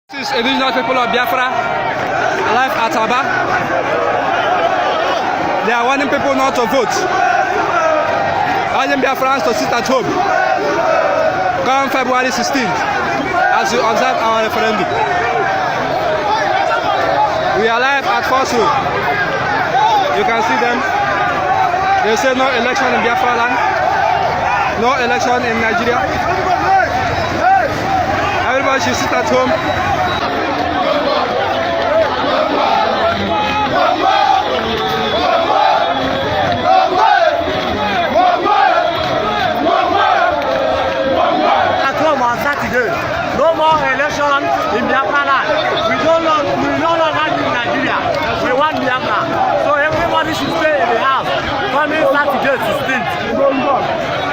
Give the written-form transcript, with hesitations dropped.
This is indigenous people of Biafra, live at Aba. They are warning people not to vote. Urging Biafrans to sit at home come February 16th as we observe our referendum. We are live at Fosu. You can see them. They say no election in Biafra land, no election in Nigeria. Everybody should sit at home. At home on Saturday. No more election in Biafra land. We no longer in Nigeria. We want Biafra. So everybody should stay in the house. Coming Saturday 16th.